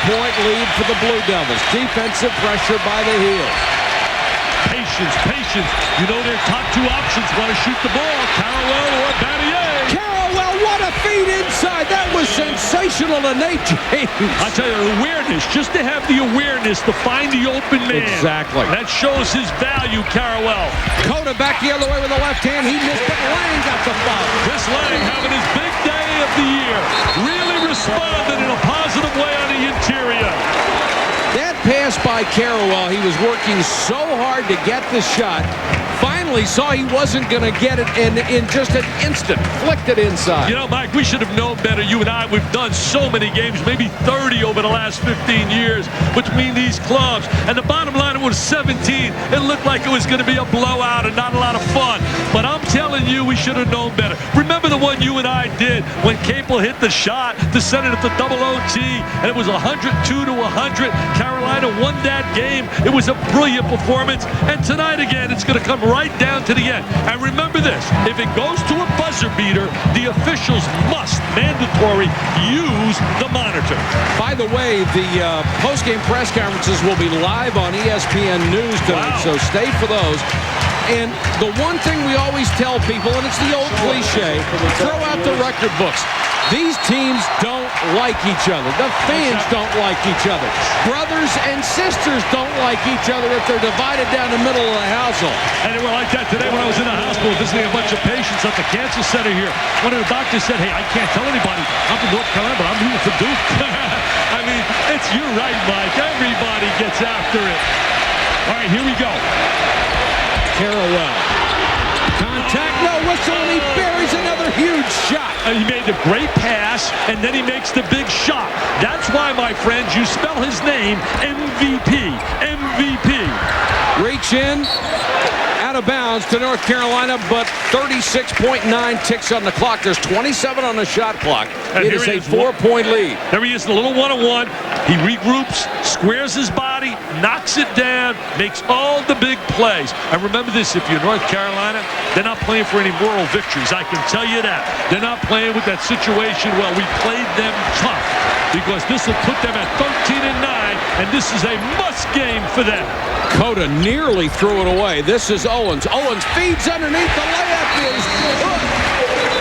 4-point lead for the Blue Devils. Defensive pressure by the Heels. Patience, patience. You know their top two options want to shoot the ball, Carrawell or Battier. Carrawell, what a feed inside. That was sensational to Nate James. I tell you, awareness, just to have the awareness to find the open man. Exactly. That shows his value, Carrawell. Cota back the other way with the left hand. He missed it. Lang got the foul. Chris Lang having his big day of the year. Really responded in a positive way on the interior. That pass by Carrawell, he was working so hard to get the shot. Finally saw he wasn't going to get it, and in just an instant, flicked it inside. You know, Mike, we should have known better. You and I, we've done so many games, maybe 30 over the last 15 years between these clubs. And the bottom line, it was 17. It looked like it was going to be a blowout and not a lot of fun. But I'm telling you, we should have known better. Remember the one you and I did when Capel hit the shot to send it at the double OT, and it was 102 to 100. Carolina won that game. It was a brilliant performance. And tonight again, it's going to come right down to the end. And remember this, if it goes to a buzzer beater, the officials must mandatory use the monitor. By the way, the post-game press conferences will be live on ESPN News tonight, so stay for those. And the one thing we always tell people, and it's the old cliche, throw out the record books. These teams don't like each other. The fans don't like each other. Brothers and sisters don't like each other if they're divided down the middle of the household. And they were like that today when I was in the hospital visiting a bunch of patients at the cancer center here. One of the doctors said, hey, I can't tell anybody I'm from North Carolina, but I'm rooting for Duke. I mean, you're right, Mike. Everybody gets after it. All right, here we go. Carrawell. Contact, no whistle, and he buries another huge shot. And he made the great pass, and then he makes the big shot. That's why, my friends, you spell his name MVP. MVP. Reach in, out of bounds to North Carolina, but 36.9 ticks on the clock. There's 27 on the shot clock. It is a 4-point lead. There he is, the little one-on-one. He regroups, squares his body, knocks it down, makes all the big plays. And remember this, if you're North Carolina, they're not playing for any moral victories. I can tell you that. They're not playing with that situation, well, we played them tough. Because this will put them at 13-9, and this is a must game for them. Cota nearly threw it away. This is Owens. Owens feeds underneath. The layup is good.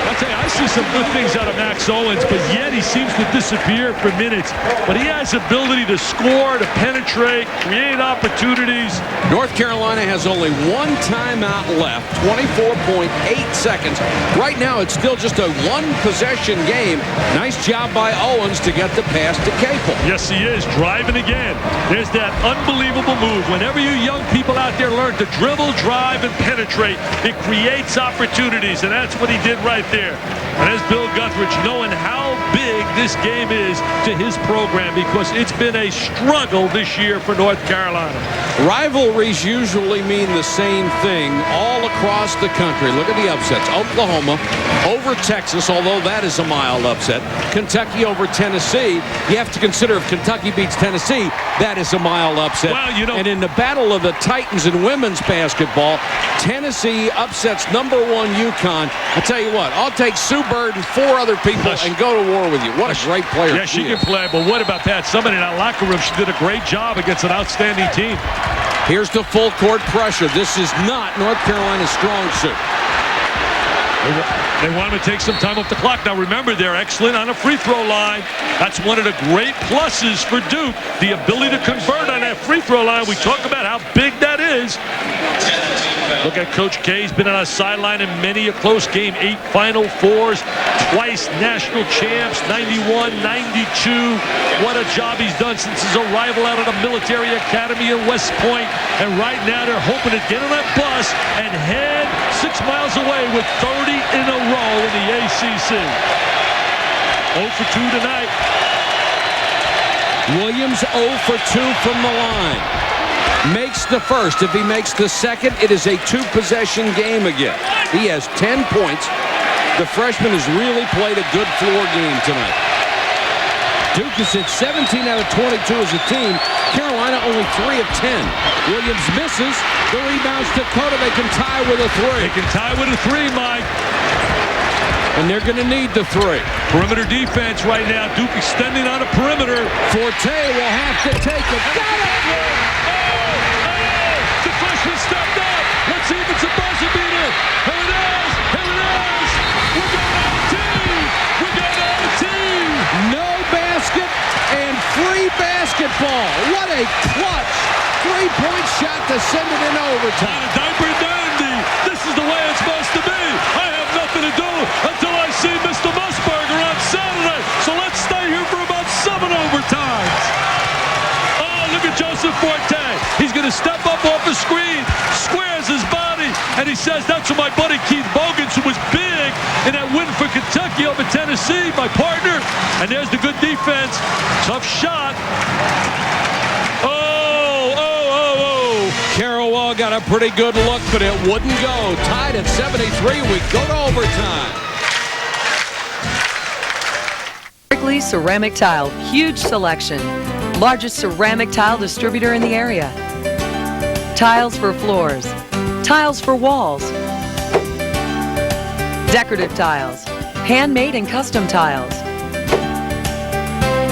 I'll tell you, I see some good things out of Max Owens, but yet he seems to disappear for minutes. But he has ability to score, to penetrate, create opportunities. North Carolina has only one timeout left, 24.8 seconds. Right now, it's still just a one-possession game. Nice job by Owens to get the pass to Capel. Yes, he is, driving again. There's that unbelievable move. Whenever you young people out there learn to dribble, drive, and penetrate, it creates opportunities, and that's what he did right there. And as Bill Guthridge, knowing how big this game is to his program, because it's been a struggle this year for North Carolina. Rivalries usually mean the same thing all across the country. Look at the upsets. Oklahoma over Texas, although that is a mild upset. Kentucky over Tennessee. You have to consider if Kentucky beats Tennessee, that is a mild upset. Well, you know, and in the battle of the Titans in women's basketball, Tennessee upsets #1 UConn. I tell you what, I'll take Sue Bird and 4 other people and go to war with you. What a great player. Yeah, she can play, but what about that? Somebody in that locker room, she did a great job against an outstanding team. Here's the full court pressure. This is not North Carolina's strong suit. They want him to take some time off the clock. Now remember, they're excellent on a free throw line. That's one of the great pluses for Duke, the ability to convert on that free throw line. We talk about how big that is. Look at Coach K. He's been on a sideline in many a close game. 8 Final Fours, twice national champs, 91, 92. What a job he's done since his arrival out of the military academy in West Point. And right now they're hoping to get on that bus and head 6 miles away with 30 in a row in the ACC. 0 for 2 tonight. Williams 0 for 2 from the line. Makes the first. If he makes the second, it is a 2-possession game again. He has 10 points. The freshman has really played a good floor game tonight. Duke has hit 17 out of 22 as a team. Carolina only 3 of 10. Williams misses. The rebounds to Cota. They can tie with a 3. They can tie with a 3, Mike. And they're going to need the 3. Perimeter defense right now. Duke extending on a perimeter. Forte will have to take it. Got it! The freshman stepped up. Let's see if it's a buzzer beater. Here it is. Here it is. We're going on the team. We're going on the team. No basket and free basketball. What a clutch 3-point shot to send it in overtime. Diaper dandy. This is the way it's supposed to be. I have nothing to do until I see Mr. Musburger on Saturday. So let's stay here for about 7 overtimes. Oh, look at Joseph Forte. He's going to step up off the screen, squares his body, and he says, that's what my buddy Keith Bogans, who was big in that win for Kentucky over Tennessee, my partner. And there's the good defense. Tough shot. Carrawell got a pretty good look, but it wouldn't go. Tied at 73. We go to overtime. Strictly Ceramic Tile. Huge selection. Largest ceramic tile distributor in the area. Tiles for floors. Tiles for walls. Decorative tiles. Handmade and custom tiles.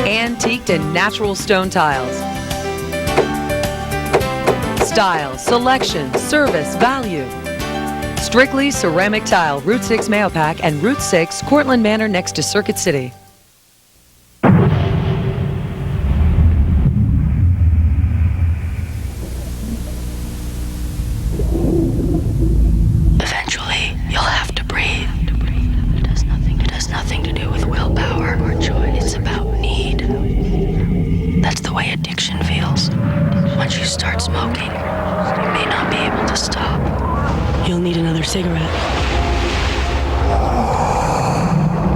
Antiqued and natural stone tiles. Style, selection, service, value. Strictly Ceramic Tile, Route 6 Mahopac and Route 6 Cortland Manor next to Circuit City. Eventually, you'll have to breathe. It has nothing to do with willpower or choice. It's about need. That's the way addiction feels. Once you start smoking, you may not be able to stop. You'll need another cigarette.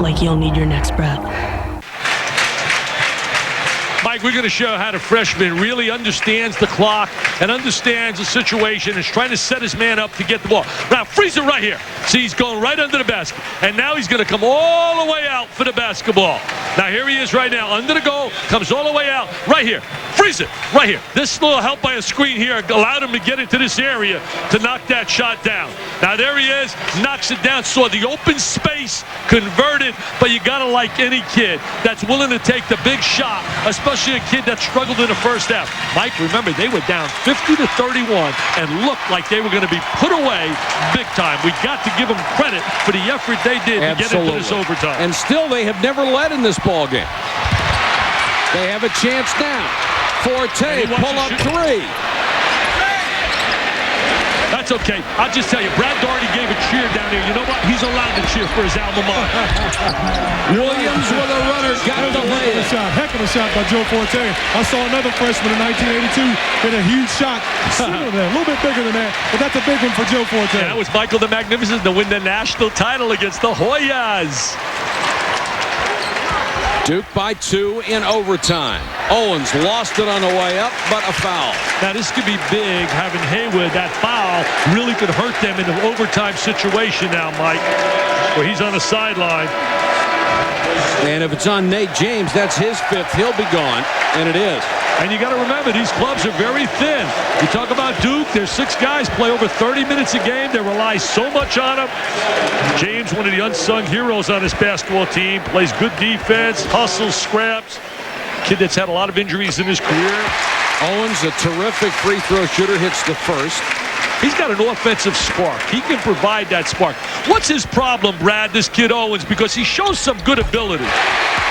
Like you'll need your next breath. Mike, we're going to show how the freshman really understands the clock and understands the situation and is trying to set his man up to get the ball. Now, freeze it right here. See, he's going right under the basket. And now he's going to come all the way out for the basketball. Now, here he is right now. Under the goal, comes all the way out right here. Freeze it right here. This little help by a screen here allowed him to get into this area to knock that shot down. Now, there he is. Knocks it down. Saw the open space, converted. But you got to like any kid that's willing to take the big shot, especially a kid that struggled in the first half. Mike, remember, they were down 50-31 and looked like they were going to be put away big time. We got to give them credit for the effort they did to get into this overtime. And still, they have never led in this ball game. They have a chance now. Forte, pull up 3. That's okay. I'll just tell you, Brad Daugherty gave a cheer down here. You know what? He's allowed to cheer for his alma mater. Williams with a runner, got the lay. Heck of a shot by Joe Forte. I saw another freshman in 1982 hit a huge shot. Similar to that, a little bit bigger than that, but that's a big one for Joe Forte. Yeah, that was Michael the Magnificent to win the national title against the Hoyas. Duke by 2 in overtime. Owens lost it on the way up, but a foul. Now, this could be big, having Haywood. That foul really could hurt them in an overtime situation now, Mike, where he's on the sideline. And if it's on Nate James, that's his 5th. He'll be gone, and it is. And you got to remember, these clubs are very thin. You talk about Duke, there's 6 guys play over 30 minutes a game. They rely so much on them. James, one of the unsung heroes on this basketball team, plays good defense, hustles, scraps. Kid that's had a lot of injuries in his career. Owens, a terrific free throw shooter, hits the first. He's got an offensive spark. He can provide that spark. What's his problem, Brad, this kid Owens? Because he shows some good ability.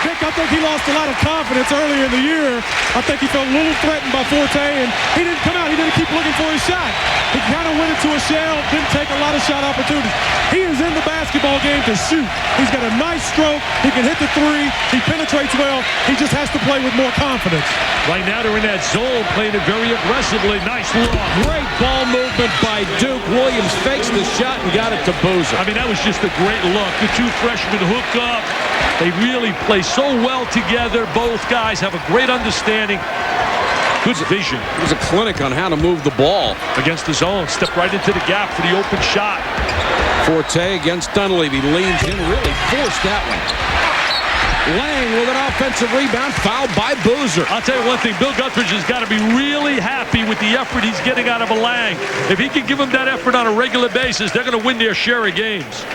Dick, I think he lost a lot of confidence earlier in the year. I think he felt a little threatened by Forte, and he didn't come out. He didn't keep looking for his shot. He kind of went into a shell, didn't take a lot of shot opportunities. He is in the basketball game to shoot. He's got a nice stroke. He can hit the 3. He penetrates well. He just has to play with more confidence. Right now they're in that zone, playing it very aggressively. Nice look. Great ball movement by Duke. Williams fakes the shot and got it to Boozer. I mean, that was just a great look. The 2 freshmen hook up. They really play so well together. Both guys have a great understanding. Good vision. It was a clinic on how to move the ball. Against the zone. Step right into the gap for the open shot. Forte against Dunleavy. Leans in, really forced that one. Lang with an offensive rebound, fouled by Boozer. I'll tell you one thing, Bill Guthridge has got to be really happy with the effort he's getting out of a Lang. If he can give him that effort on a regular basis, they're going to win their share of games.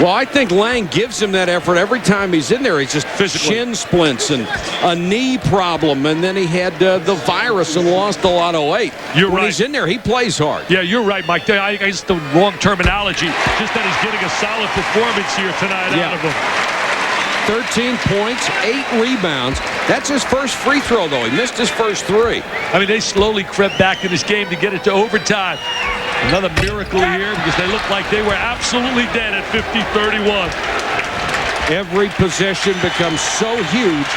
Well, I think Lang gives him that effort every time he's in there. He's just shin splints and a knee problem, and then he had the virus and lost a lot of weight. You're when right. he's in there, he plays hard. Yeah, you're right, Mike. I guess the wrong terminology. Just that he's getting a solid performance here tonight out of him. 13 points, 8 rebounds. That's his first free throw, though. He missed his first 3. I mean, they slowly crept back in this game to get it to overtime. Another miracle here because they looked like they were absolutely dead at 50-31. Every possession becomes so huge.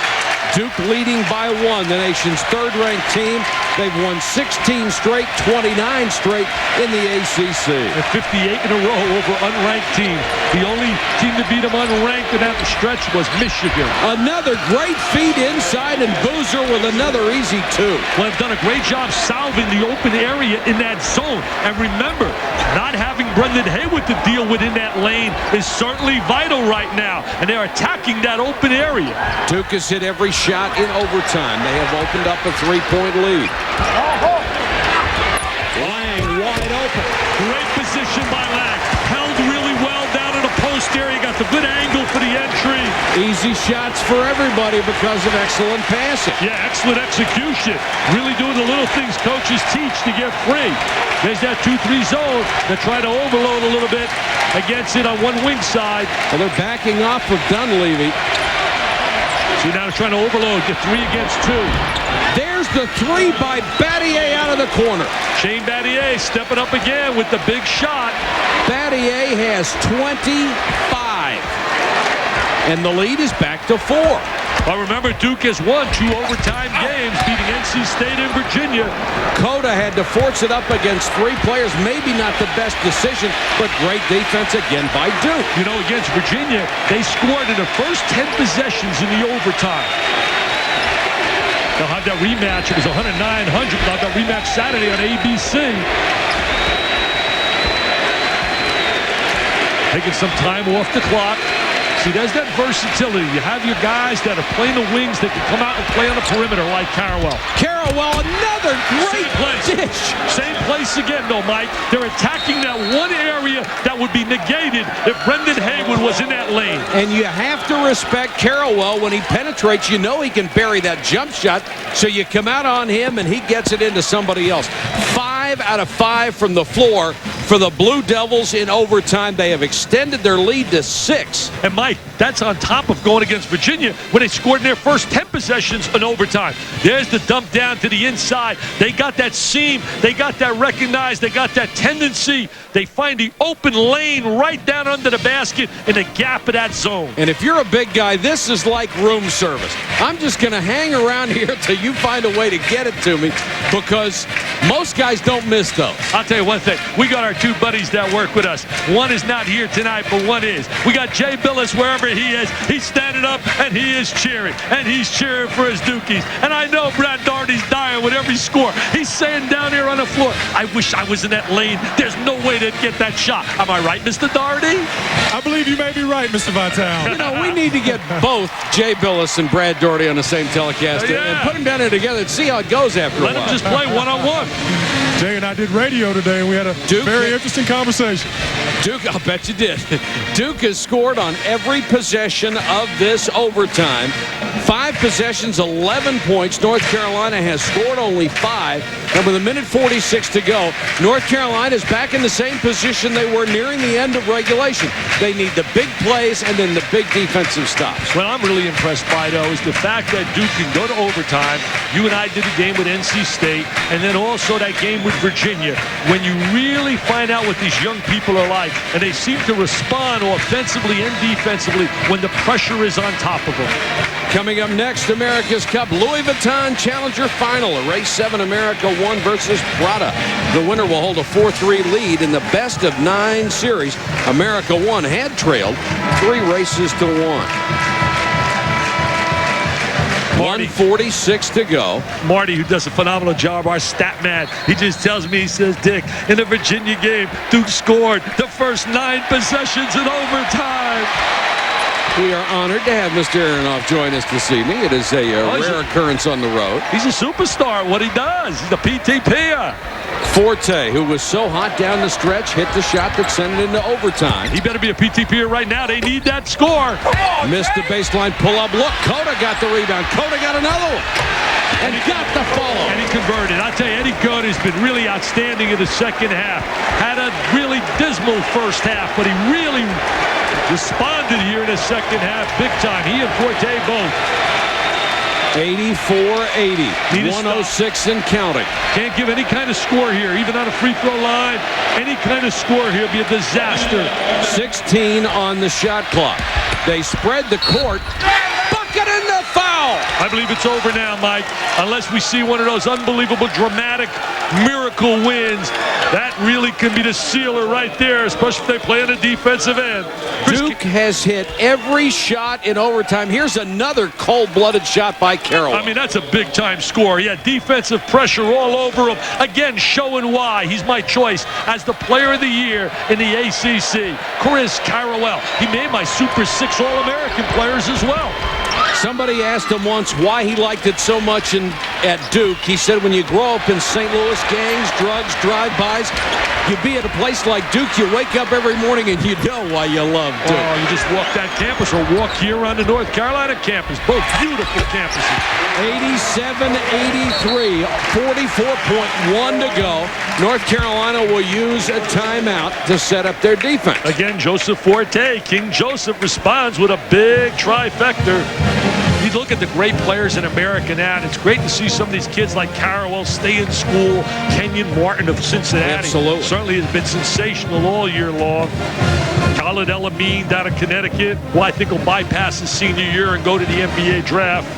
Duke leading by 1, the nation's third-ranked team. They've won 16 straight, 29 straight in the ACC. And 58 in a row over unranked teams. The only team to beat them unranked in that stretch was Michigan. Another great feed inside, and Boozer with another easy 2. Well, they've done a great job solving the open area in that zone. And remember, not having Brendan Haywood to deal with in that lane is certainly vital right now. And they're attacking that open area. Duke has hit every shot in overtime. They have opened up a 3-point lead. Lang wide open. Great position by Lang. Held really well down in the post area. Got the good angle for the entry. Easy shots for everybody because of excellent passing. Yeah, excellent execution. Really doing the little things coaches teach to get free. There's that 2-3 zone. They're trying to overload a little bit against it on one wing side. Well, they're backing off of Dunleavy. See, now they're trying to overload. Get 3 against 2. There's the 3 by Battier out of the corner. Shane Battier stepping up again with the big shot. Battier has 25. And the lead is back to 4. Well, remember, Duke has won 2 overtime games, beating NC State and Virginia. Cota had to force it up against 3 players. Maybe not the best decision, but great defense again by Duke. You know, against Virginia, they scored in the first 10 possessions in the overtime. They'll have that rematch. It was 109-100. They'll have that rematch Saturday on ABC. Taking some time off the clock. See, there's that versatility. You have your guys that are playing the wings that can come out and play on the perimeter like Carrawell. Carrawell, another great dish. Same place again, though, Mike. They're attacking that one area that would be negated if Brendan Haywood was in that lane. And you have to respect Carrawell when he penetrates. You know he can bury that jump shot, so you come out on him and he gets it into somebody else. 5 out of 5 from the floor for the Blue Devils in overtime. They have extended their lead to 6. And Mike, that's on top of going against Virginia when they scored in their first 10 possessions in overtime. There's the dump down to the inside. They got that seam. They got that recognized. They got that tendency. They find the open lane right down under the basket in the gap of that zone. And if you're a big guy, this is like room service. I'm just going to hang around here till you find a way to get it to me because most guys don't miss those. I'll tell you one thing. We got our 2 buddies that work with us. One is not here tonight, but one is. We got Jay Billis wherever he is. He's standing up and he is cheering. And he's cheering for his Dukies. And I know Brad Daugherty's dying with every score. He's saying down here on the floor, I wish I was in that lane. There's no way to get that shot. Am I right, Mr. Daugherty? I believe you may be right, Mr. Vitale. You know, we need to get both Jay Billis and Brad Daugherty on the same telecast and put them down there together and see how it goes after a while. Let them just play one-on-one. Jay and I did radio today, and we had a very interesting conversation. Duke, I'll bet you did. Duke has scored on every possession of this overtime. 5 possessions, 11 points. North Carolina has scored only 5. And with 1:46 to go, North Carolina is back in the same position they were nearing the end of regulation. They need the big plays and then the big defensive stops. What I'm really impressed by, though, is the fact that Duke can go to overtime. You and I did the game with NC State, and then also that game with Virginia. When you really find out what these young people are like, and they seem to respond offensively and defensively when the pressure is on top of them. Coming up next, America's Cup Louis Vuitton Challenger Final. A Race 7 America 1 versus Prada. The winner will hold a 4-3 lead in the best of 9 series. America 1 had trailed 3 races to 1. 1:46 to go. Marty, who does a phenomenal job, our stat man, he just tells me, he says, Dick, in the Virginia game, Duke scored the first 9 possessions in overtime. We are honored to have Mr. Aronoff join us this evening. It is a rare occurrence on the road. He's a superstar at what he does. He's a PTPer. Forte, who was so hot down the stretch, hit the shot that sent it into overtime. He better be a PTPer right now. They need that score. Missed the baseline pull-up. Look, Cota got the rebound. Cota got another one. And he got the follow. And he converted. I tell you, Eddie Cota has been really outstanding in the second half. Had a really dismal first half, but he really responded here in the second half big time. He and Forte both. 84-80. 106 and counting. Can't give any kind of score here, even on a free throw line. Any kind of score here would be a disaster. 16 on the shot clock. They spread the court. Bucket in the foul. I believe it's over now, Mike, unless we see one of those unbelievable, dramatic miracle wins. That really can be the sealer right there, especially if they play on the defensive end. Duke has hit every shot in overtime. Here's another cold-blooded shot by Carroll. I mean, that's a big-time score. Yeah, defensive pressure all over him. Again, showing why he's my choice as the player of the year in the ACC. Chris Carrawell. He made my Super 6 All-American players as well. Somebody asked him once why he liked it so much at Duke. He said when you grow up in St. Louis, gangs, drugs, drive-bys, you be at a place like Duke, you wake up every morning and you know why you love Duke. Oh, you just walk that campus or walk here on the North Carolina campus. Both beautiful campuses. 87-83, 44.1 to go. North Carolina will use a timeout to set up their defense. Again, Joseph Forte. King Joseph responds with a big trifecta. You look at the great players in America now, and it's great to see some of these kids like Carrawell stay in school. Kenyon Martin of Cincinnati. Absolutely. Certainly has been sensational all year long. Khalid El-Amin down in Connecticut, who I think will bypass his senior year and go to the NBA draft.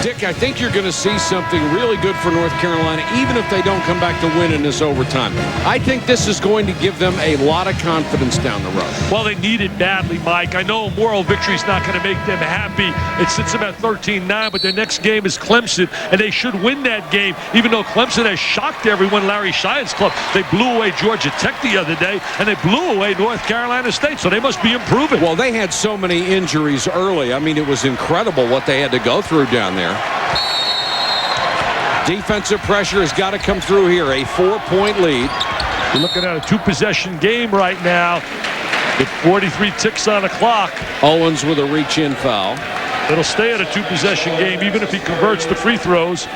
Dick, I think you're going to see something really good for North Carolina, even if they don't come back to win in this overtime. I think this is going to give them a lot of confidence down the road. Well, they need it badly, Mike. I know a moral victory is not going to make them happy. It sits them at 13-9, but their next game is Clemson, and they should win that game, even though Clemson has shocked everyone. Larry Shine's club. They blew away Georgia Tech the other day, and they blew away North Carolina State, so they must be improving. Well, they had so many injuries early. I mean, it was incredible what they had to go through down there. Defensive pressure has got to come through here. A 4-point lead. You're looking at a two-possession game right now with 43 ticks on the clock. Owens with a reach-in foul. It'll stay at a two-possession game even if he converts the free throws.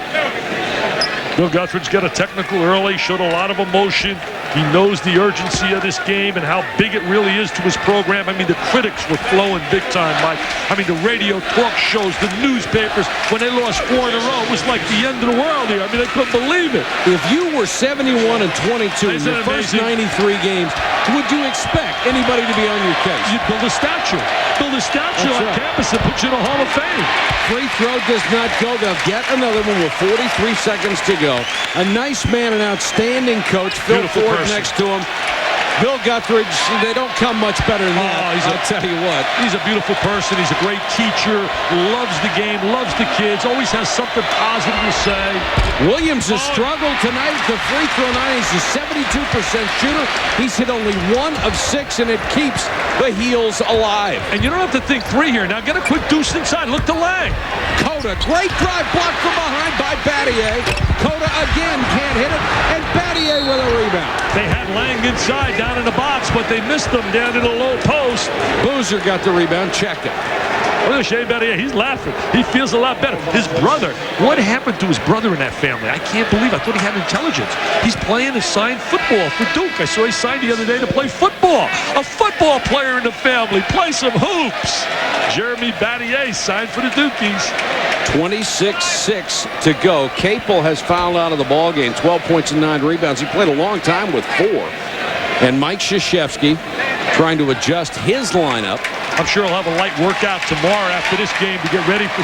Bill Guthridge got a technical early, showed a lot of emotion. He knows the urgency of this game and how big it really is to his program. I mean, the critics were flowing big time, Mike. I mean, the radio talk shows, the newspapers, when they lost 4 in a row, it was like the end of the world here. I mean, they couldn't believe it. If you were 71-22 in your first 93 games, would you expect anybody to be on your case? You'd build a statue. Build a statue on campus and put you in a Hall of Fame. Free throw does not go. They'll get another one with 43 seconds to go. A nice man, an outstanding coach. Phil Ford next to him. Bill Guthridge, they don't come much better than that. I'll tell you what. He's a beautiful person. He's a great teacher. Loves the game. Loves the kids. Always has something positive to say. Williams has struggled tonight. The free throw line. He's a 72% shooter. He's hit only 1 of 6, and it keeps the Heels alive. And you don't have to think 3 here. Now get a quick deuce inside. Look to Lang. Cota, great drive blocked from behind by Battier. Cota again can't hit it, and Battier with a rebound. They had Lang inside down in the box, but they missed him down in the low post. Boozer got the rebound, checked it. Look at Shea Battier. He's laughing. He feels a lot better. His brother. What happened to his brother in that family? I can't believe. I thought he had intelligence. He's playing a signed football for Duke. I saw he signed the other day to play football. A football player in the family. Play some hoops. Jeremy Battier signed for the Dukies. 26-6 to go. Capel has fouled out of the ball game. 12 points and 9 rebounds. He played a long time with 4. And Mike Krzyzewski trying to adjust his lineup. I'm sure he'll have a light workout tomorrow after this game to get ready for